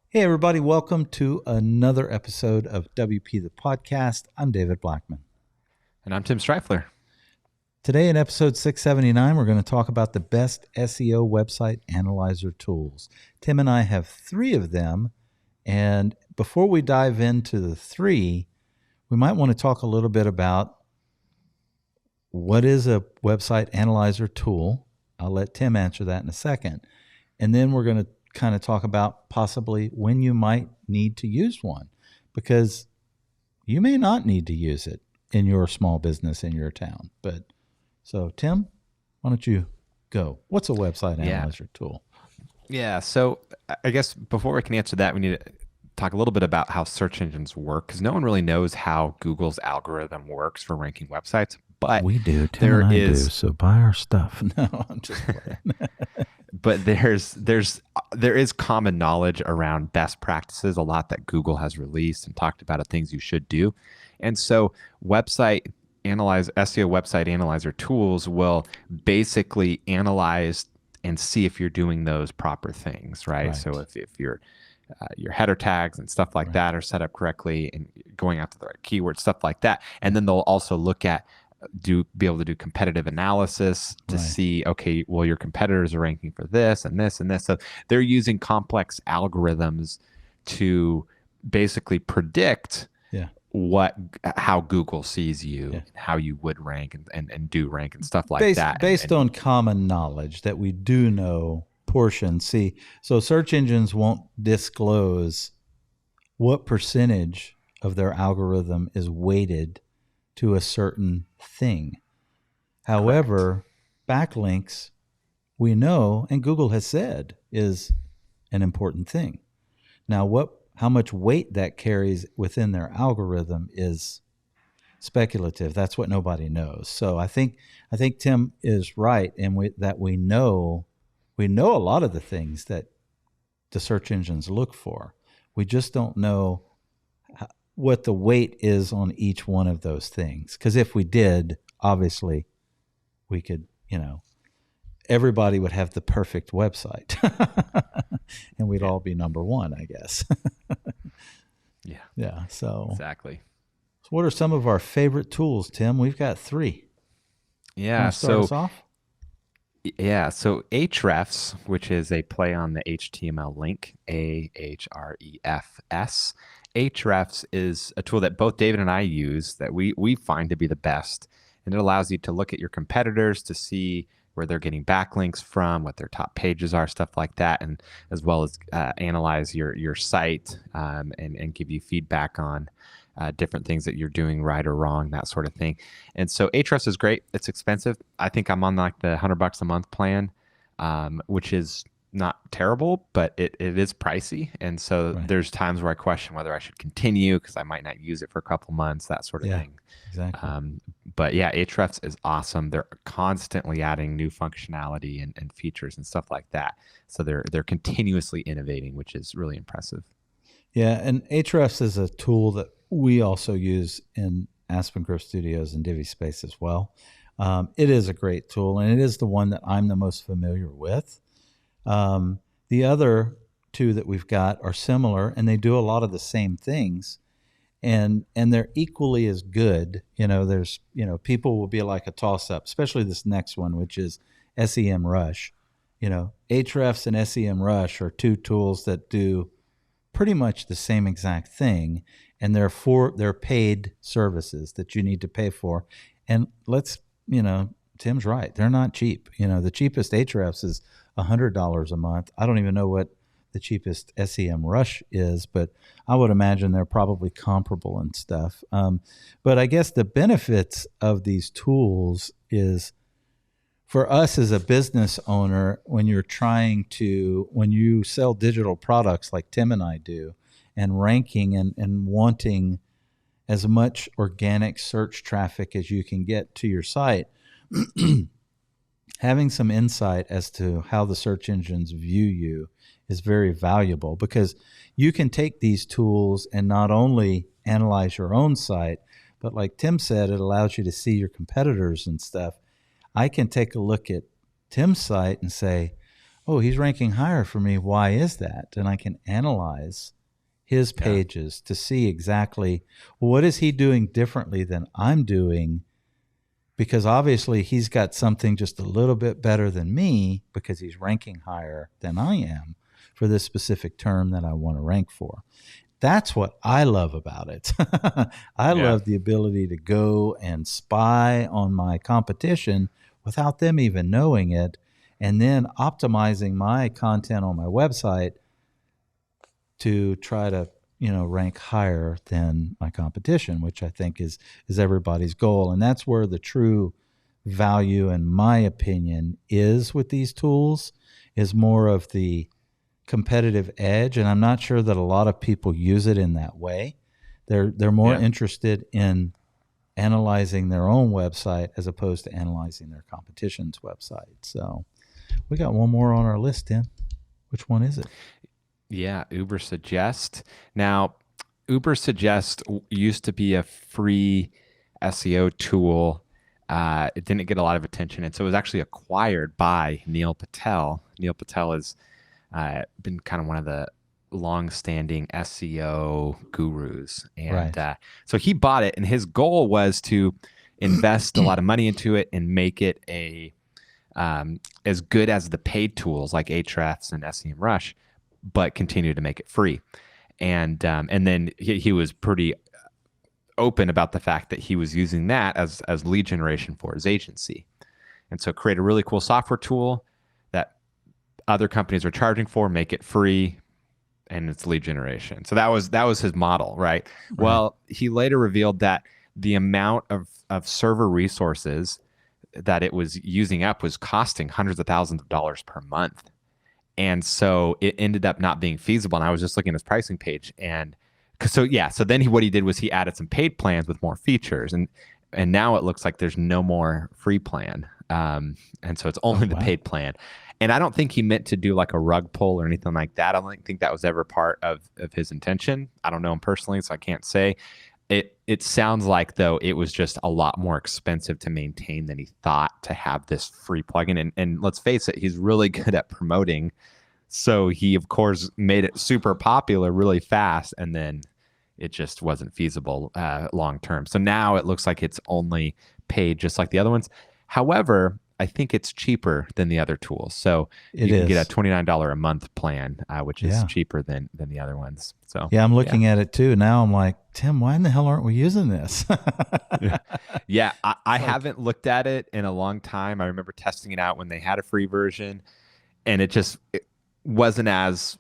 Hey, everybody, welcome to another episode of WP the Podcast. I'm David Blackman. And I'm Tim Streifler. Today, in episode 679, we're going to talk about the best SEO website analyzer tools. Tim and I have three of them. And before we dive into the three, we might want to talk a little bit about what is a website analyzer tool. I'll let Tim answer that in a second. And then we're going to kind of talk about possibly when you might need to use one, because you may not need to use it in your small business in your town. But so, Tim, why don't you go? What's a website analyzer tool? Yeah. So I guess before we can answer that, we need to talk a little bit about how search engines work, because no one really knows how Google's algorithm works for ranking websites. But we do. Tim and I do. So buy our stuff. No, I'm just playing. But there is common knowledge around best practices, a lot that Google has released and talked about of things you should do. And so SEO website analyzer tools will basically analyze and see if you're doing those proper things, right? So if your header tags and stuff like that are set up correctly and going after the right keywords, stuff like that. And then they'll also look at be able to do competitive analysis to see, okay, well, your competitors are ranking for this and this and this. So they're using complex algorithms to basically predict how Google sees you, how you would rank and do rank and stuff like that. Based on common knowledge that we do know portions. See, so search engines won't disclose what percentage of their algorithm is weighted to a certain thing. However, backlinks, we know, and Google has said, is an important thing. Now, how much weight that carries within their algorithm is speculative. That's what nobody knows. So I think Tim is right, and we know a lot of the things that the search engines look for. We just don't know what the weight is on each one of those things. Because if we did, obviously, we could, everybody would have the perfect website and we'd all be number one, I guess. Yeah. So exactly. So what are some of our favorite tools, Tim? We've got three. Yeah. Start us off? Yeah. So AHREFS, which is a play on the HTML link, AHREFS. AHREFS is a tool that both David and I use that we find to be the best. And it allows you to look at your competitors to see where they're getting backlinks from, what their top pages are, stuff like that, and as well as analyze your site and give you feedback on different things that you're doing right or wrong, that sort of thing. And so AHREFS is great. It's expensive. I think I'm on like the $100 a month plan, which is not terrible, but it is pricey. And so there's times where I question whether I should continue because I might not use it for a couple months, that sort of thing. Exactly. But yeah, AHREFS is awesome. They're constantly adding new functionality and features and stuff like that. So they're continuously innovating, which is really impressive. Yeah, and AHREFS is a tool that we also use in Aspen Grove Studios and DiviSpace as well. It is a great tool, and it is the one that I'm the most familiar with. The other two that we've got are similar, and they do a lot of the same things, and they're equally as good. There's people will be like a toss-up, especially this next one, which is SEMrush. AHREFS and SEMrush are two tools that do pretty much the same exact thing, and they're paid services that you need to pay for. And Tim's right, they're not cheap. The cheapest AHREFS is $100 a month. I don't even know what the cheapest SEMrush is, but I would imagine they're probably comparable and stuff. But I guess the benefits of these tools is, for us as a business owner, when you sell digital products like Tim and I do, and ranking and wanting as much organic search traffic as you can get to your site, having some insight as to how the search engines view you is very valuable, because you can take these tools and not only analyze your own site, but like Tim said, it allows you to see your competitors and stuff. I can take a look at Tim's site and say, oh, he's ranking higher for me. Why is that? And I can analyze his Yeah. pages to see exactly, well, what is he doing differently than I'm doing? Because obviously he's got something just a little bit better than me because he's ranking higher than I am for this specific term that I want to rank for. That's what I love about it. I Yeah. love the ability to go and spy on my competition without them even knowing it, and then optimizing my content on my website to try to, rank higher than my competition, which I think is everybody's goal. And that's where the true value, in my opinion, is with these tools, is more of the competitive edge. And I'm not sure that a lot of people use it in that way. They're more Yeah. interested in analyzing their own website as opposed to analyzing their competition's website. So we got one more on our list, Tim. Which one is it? Yeah, Ubersuggest. Now, Ubersuggest used to be a free SEO tool. It didn't get a lot of attention, and so it was actually acquired by Neil Patel. Neil Patel has been kind of one of the long-standing SEO gurus, and Right. so he bought it, and his goal was to invest a lot of money into it and make it as good as the paid tools like AHREFS and SEMrush, but continue to make it free. And then he was pretty open about the fact that he was using that as lead generation for his agency. And so create a really cool software tool that other companies are charging for, make it free, and it's lead generation. So that was his model, right? Well, he later revealed that the amount of server resources that it was using up was costing hundreds of thousands of dollars per month. And so it ended up not being feasible. And I was just looking at his pricing page. And so then what he did was he added some paid plans with more features. And now it looks like there's no more free plan. And so it's only the paid plan. And I don't think he meant to do like a rug pull or anything like that. I don't think that was ever part of his intention. I don't know him personally, so I can't say. It sounds like, though, it was just a lot more expensive to maintain than he thought to have this free plugin. And let's face it, he's really good at promoting. So he, of course, made it super popular really fast, and then it just wasn't feasible long term. So now it looks like it's only paid just like the other ones. However, I think it's cheaper than the other tools. So you can get a $29 a month plan, which is cheaper than the other ones. So yeah, I'm looking at it too. Now I'm like, Tim, why in the hell aren't we using this? Yeah, I haven't looked at it in a long time. I remember testing it out when they had a free version, and it wasn't as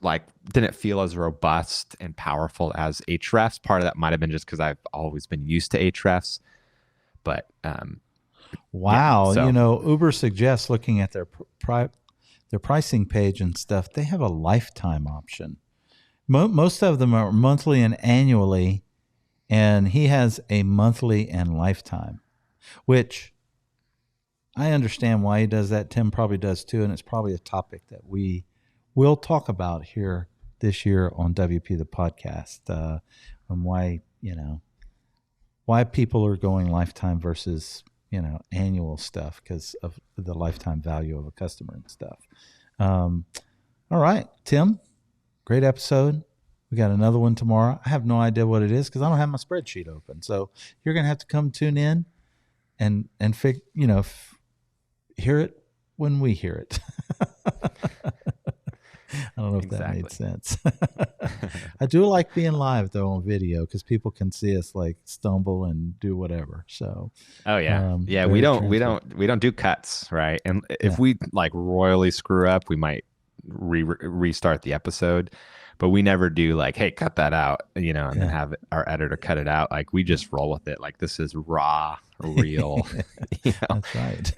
didn't feel as robust and powerful as Ahrefs. Part of that might have been just because I've always been used to Ahrefs, but wow, so. Ubersuggest, looking at their pricing page and stuff, they have a lifetime option. Most of them are monthly and annually, and he has a monthly and lifetime, which I understand why he does that. Tim probably does too, and it's probably a topic that we will talk about here this year on WP the podcast, and why people are going lifetime versus annual stuff because of the lifetime value of a customer and stuff. All right, Tim, great episode. We got another one tomorrow. I have no idea what it is because I don't have my spreadsheet open. So you're going to have to come tune in and hear it when we hear it. I don't know if that made sense. I do like being live though on video because people can see us stumble and do whatever. So we don't do cuts, right? And if we royally screw up, we might restart the episode, but we never do hey, cut that out, and then have our editor cut it out. We just roll with it. This is raw, real. That's right.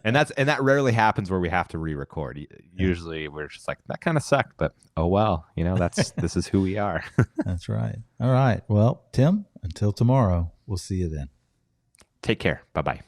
and that rarely happens where we have to re-record. Usually we're just that kind of sucked, but oh well, this is who we are. That's right. All right. Well, Tim, until tomorrow, we'll see you then. Take care. Bye-bye.